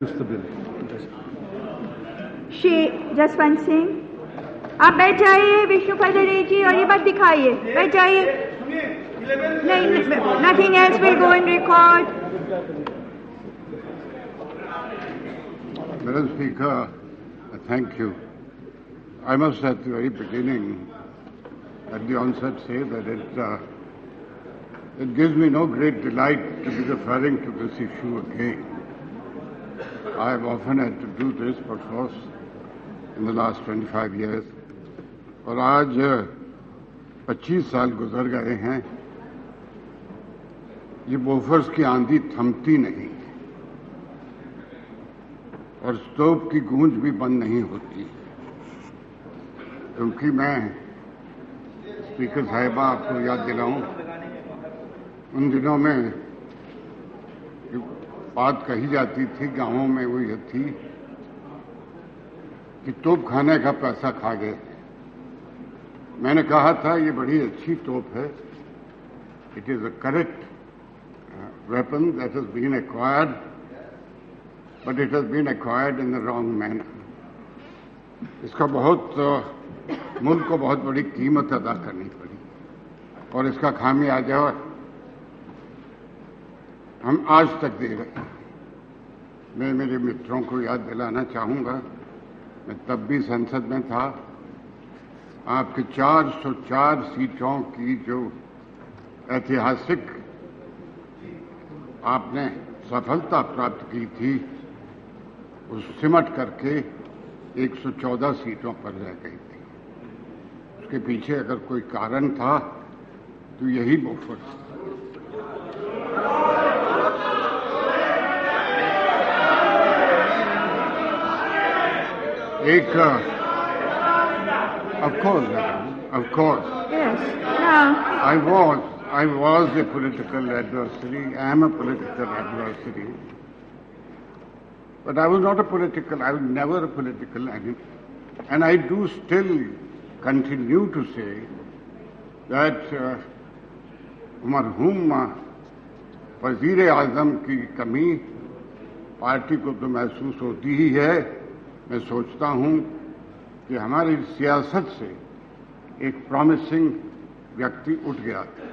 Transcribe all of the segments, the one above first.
श्री जसवंत सिंह, आप बैठ जाइए। विष्णुपाल रेड्डी जी, और ये बात दिखाइए, बैठ जाइए। नहीं, nothing else will go in record. Madam Speaker, thank you. I must at the very beginning, at the onset, say that it gives me no great delight to be referring to this issue again. I have often had to do this, perforce, in the last 25 years. और आज 25 साल गुजर गए हैं, ये Bofors की आंधी थमती नहीं और स्टोव की गूंज भी बंद नहीं होती। क्योंकि मैं स्पीकर साहिबा आपको याद दिलाऊं, उन दिनों में बात कही जाती थी गांवों में, वो ये थी कि तोप खाने का पैसा खा गए। मैंने कहा था ये बड़ी अच्छी तोप है, it is a correct weapon that has been acquired, but it has been acquired in the wrong manner. इसका मुल्क को बहुत बड़ी कीमत अदा करनी पड़ी और इसका खामियाजा हम आज तक दे रहे हैं। मैं मेरे मित्रों को याद दिलाना चाहूंगा, मैं तब भी संसद में था। आपकी 404 सीटों की जो ऐतिहासिक आपने सफलता प्राप्त की थी, उस सिमट करके 114 सीटों पर रह गई थी। उसके पीछे अगर कोई कारण था तो यही Bofors. of course. Yes. No. I was a political adversary. I am a political adversary. But I was never a political enemy. And I do still continue to say that मरहूम वजीर आजम की कमी पार्टी को तो महसूस होती ही है। मैं सोचता हूं कि हमारी सियासत से एक प्रॉमिसिंग व्यक्ति उठ गया था।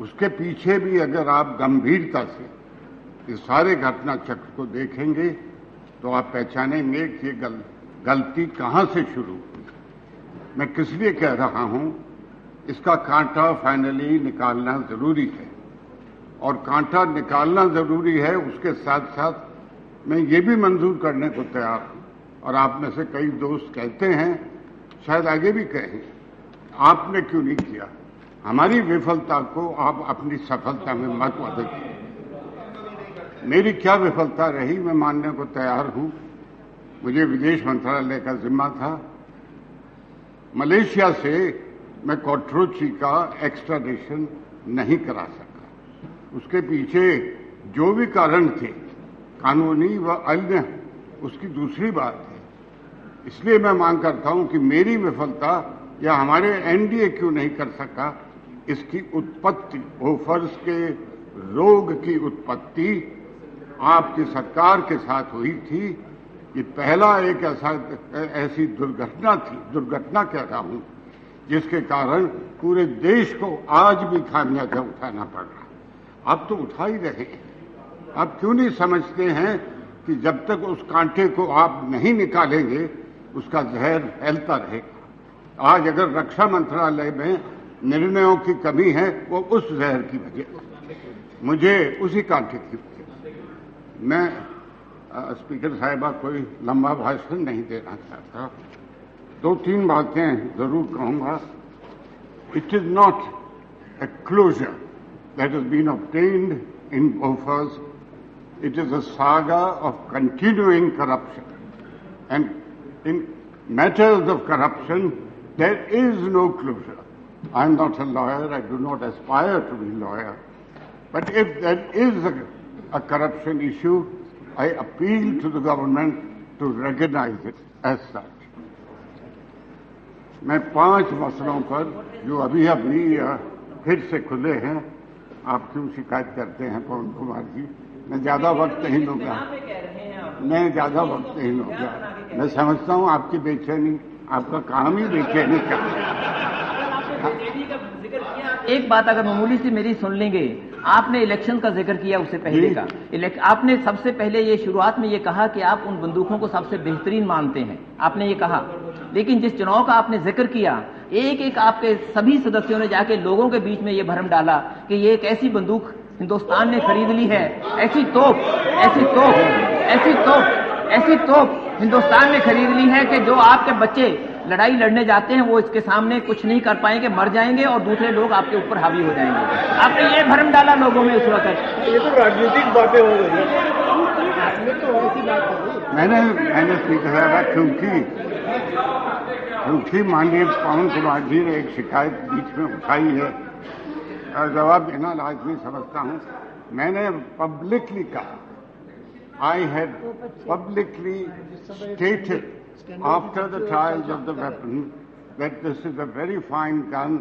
उसके पीछे भी अगर आप गंभीरता से इस सारे घटना चक्र को देखेंगे तो आप पहचानेंगे कि गलती कहां से शुरू हुई। मैं किस लिए कह रहा हूं, इसका कांटा फाइनली निकालना जरूरी है और कांटा निकालना जरूरी है। उसके साथ साथ मैं ये भी मंजूर करने को तैयार हूं, और आप में से कई दोस्त कहते हैं, शायद आगे भी कहें, आपने क्यों नहीं किया। हमारी विफलता को आप अपनी सफलता में मत बदलिए। मेरी क्या विफलता रही मैं मानने को तैयार हूं। मुझे विदेश मंत्रालय का जिम्मा था। मलेशिया से मैं कोट्रोची का एक्स्ट्राडिशन नहीं करा सका। उसके पीछे जो भी कारण थे, कानूनी व अन्य, उसकी दूसरी बात है। इसलिए मैं मांग करता हूं कि मेरी विफलता या हमारे एनडीए क्यों नहीं कर सका, इसकी उत्पत्ति, बोफर्स के रोग की उत्पत्ति आपकी सरकार के साथ हुई थी। ये पहला एक ऐसी दुर्घटना कह रहा हूं, जिसके कारण पूरे देश को आज भी खामियाजा उठाना पड़ रहा। अब तो उठा ही रहे हैं। आप क्यों नहीं समझते हैं कि जब तक उस कांटे को आप नहीं निकालेंगे उसका जहर फैलता रहेगा। आज अगर रक्षा मंत्रालय में निर्णयों की कमी है, वो उस जहर की वजह, मुझे उसी कांटे की वजह। मैं स्पीकर साहिबा कोई लंबा भाषण नहीं देना चाहता, 2-3 बातें जरूर कहूंगा। It is not a closure that has been obtained in Bofors. It is a saga of continuing corruption. And in matters of corruption, there is no closure. I am not a lawyer. I do not aspire to be a lawyer. But if there is a corruption issue, I appeal to the government to recognize it as such. मैं 5 मसलों पर जो अभी फिर से खुले हैं, आप क्यों शिकायत करते हैं पवन कुमार जी, मैं ज्यादा वक्त नहीं लूंगा। मैं ज्यादा वक्तहीन हो गया। मैं समझता हूँ आपकी बेचैनी, आपका काम ही बेचैनी का। एक बात अगर मामूली सी मेरी सुन लेंगे, आपने इलेक्शन का जिक्र किया उससे पहले का। आपने सबसे पहले ये शुरुआत में ये कहा कि आप उन बंदूकों को सबसे बेहतरीन मानते हैं, आपने ये कहा। लेकिन जिस चुनाव का आपने जिक्र किया, एक एक आपके सभी सदस्यों ने जाके लोगों के बीच में ये भ्रम डाला कि ये एक ऐसी बंदूक हिंदुस्तान ने खरीद ली है, ऐसी तोप हिंदुस्तान ने खरीद ली है कि जो आपके बच्चे लड़ाई लड़ने जाते हैं वो इसके सामने कुछ नहीं कर पाएंगे, मर जाएंगे और दूसरे लोग आपके ऊपर हावी हो जाएंगे। आपने ये भ्रम डाला लोगों में उस वक्त। ये तो राजनीतिक बातें हो गई। मैंने स्पीकर साहब क्योंकि माननीय पवन कुमार जी ने एक शिकायत बीच में उठाई है और जवाब देना लाजमी समझता हूं। मैंने पब्लिकली कहा, I had publicly stated after the trials of the weapon that this is a very fine gun,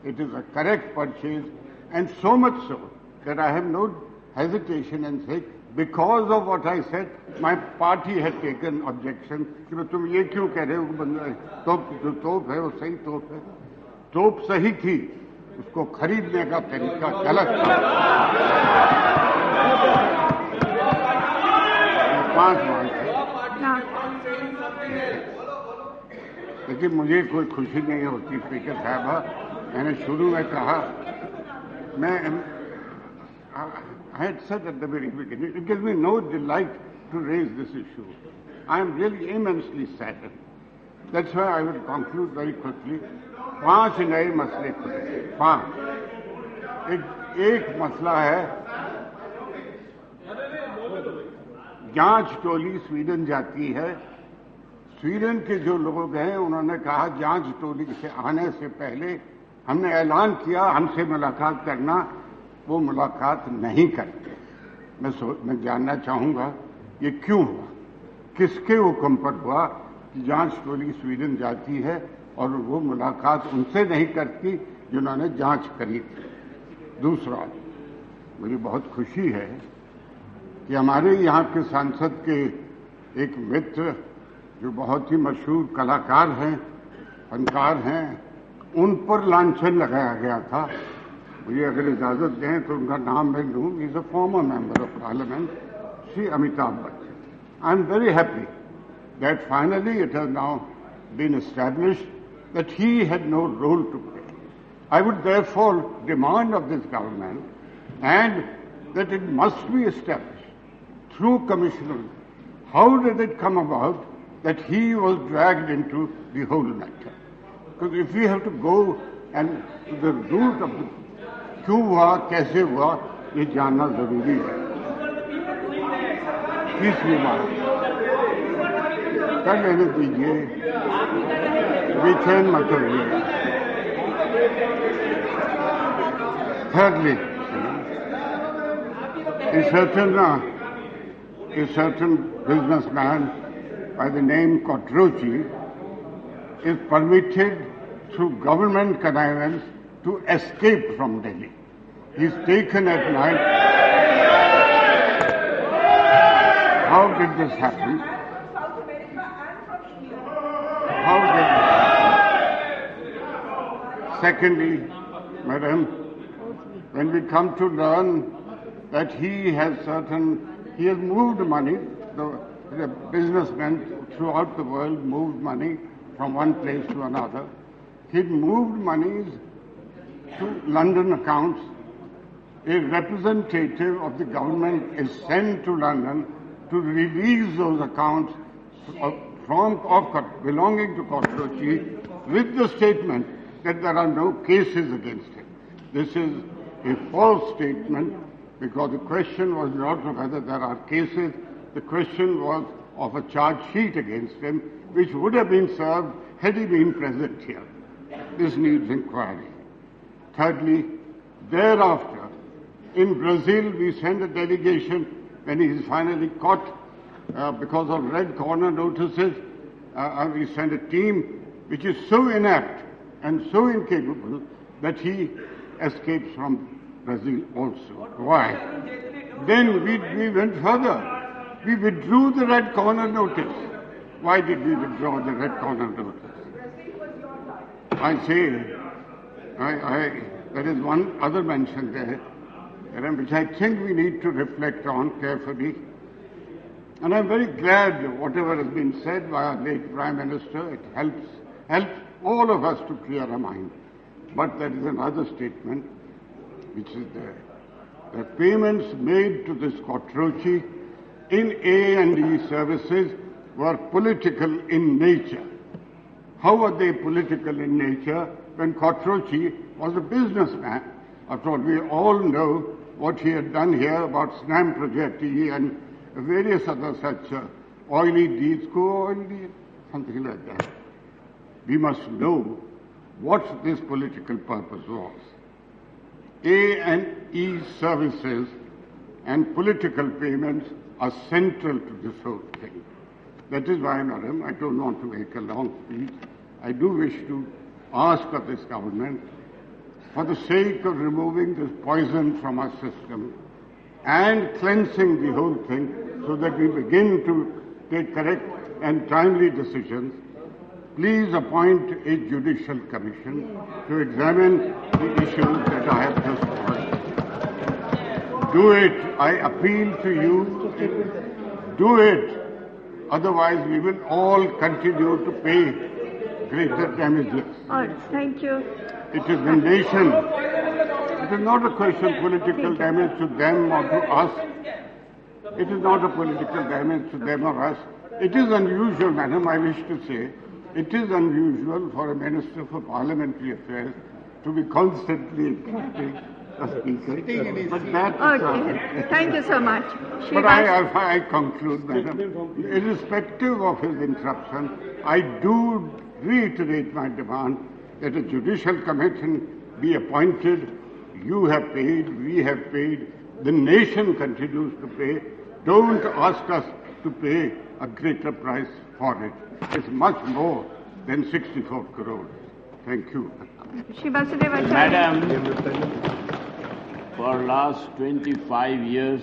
it is a correct purchase, and so much so that I have no hesitation in saying, because of what I said, my party had taken objection कि तुम ये क्यों कह रहे हो, जो तोप है वो सही तोप है। तोप सही थी, उसको खरीदने का तरीका गलत था। 5 मांग थे, लेकिन मुझे कोई खुशी नहीं होती स्पीकर साहबा। मैंने शुरू में कहा, I had said at the very beginning, it gives me no delight to raise this issue. I am really immensely saddened. That's why I will conclude very quickly. 5 नए मसले खुले, 5। एक मसला है, जांच टोली स्वीडन जाती है। स्वीडन के जो लोग हैं उन्होंने कहा जांच टोली से आने से पहले हमने ऐलान किया हमसे मुलाकात करना, वो मुलाकात नहीं करते। मैं जानना चाहूंगा ये क्यों हुआ, किसके हुक्म पर हुआ कि जांच टोली स्वीडन जाती है और वो मुलाकात उनसे नहीं करती जिन्होंने जांच करी थी। दूसरा, मुझे बहुत खुशी है कि हमारे यहाँ के सांसद के एक मित्र जो बहुत ही मशहूर कलाकार हैं, फनकार हैं, उन पर लांछन लगाया गया था। मुझे अगर इजाजत दें तो उनका नाम मैं लूँ। Is a former member of Parliament, Shri Amitabh Bachchan. I am very happy that finally it has now been established that he had no role to play. I would therefore demand of this government and that it must be established through commissioning. How did it come about that he was dragged into the whole matter? Because if we have to go and to the root of it, क्यों हुआ, कैसे हुआ, ये जानना जरूरी है। तीसरी बात कर लेने दीजिए, बेचैन मत होइए। Thirdly, a certain businessman by the name Quattrochi is permitted through government connivance to escape from Delhi. He is taken at night. How did this happen? How did this happen? Secondly, Madam, when we come to learn that he has moved money, the businessmen throughout the world moved money from one place to another. He moved monies to London accounts. A representative of the government is sent to London to release those accounts belonging to Quattrochi with the statement that there are no cases against him. This is a false statement because the question was not whether there are cases, the question was of a charge sheet against him which would have been served had he been present here. This needs inquiry. Thirdly, thereafter, in Brazil we send a delegation when he is finally caught because of red corner notices. We send a team which is so inept and so incapable that he escapes from Brazil also. Why? Then we went further. We withdrew the red corner notice. Why did we withdraw the red corner notice? I say, there is one other mention there, which I think we need to reflect on carefully. And I'm very glad whatever has been said by our late Prime Minister, it helps all of us to clear our mind. But there is another statement which is there. The payments made to this Quattrochi in A&E services were political in nature. How were they political in nature when Quattrochi was a businessman? After all, we all know what he had done here about Snam Progetti and various other such oily deeds, co-oily, something like that. We must know what this political purpose was. A&E services and political payments are central to this whole thing. That is why, Madam, I don't want to make a long speech. I do wish to ask of this government, for the sake of removing this poison from our system and cleansing the whole thing so that we begin to take correct and timely decisions, please appoint a judicial commission to examine the issues that I have just raised. Do it. I appeal to you. Do it. Otherwise, we will all continue to pay greater damages. Thank you. It is the nation. It is not a question of political damage to them or to us. It is not a political damage to them or us. It is unusual, Madam, I wish to say, it is unusual for a Minister for Parliamentary Affairs to be constantly interrupting a speaker. But that Okay. Thank you so much. But I conclude, Madam, irrespective of his interruption, I do reiterate my demand that a judicial commission be appointed. You have paid, we have paid, the nation continues to pay. Don't ask us to pay a greater price for it. It's much more than 64 crores. Thank you. Shri Vasudeva Acharya. Madam, for last 25 years,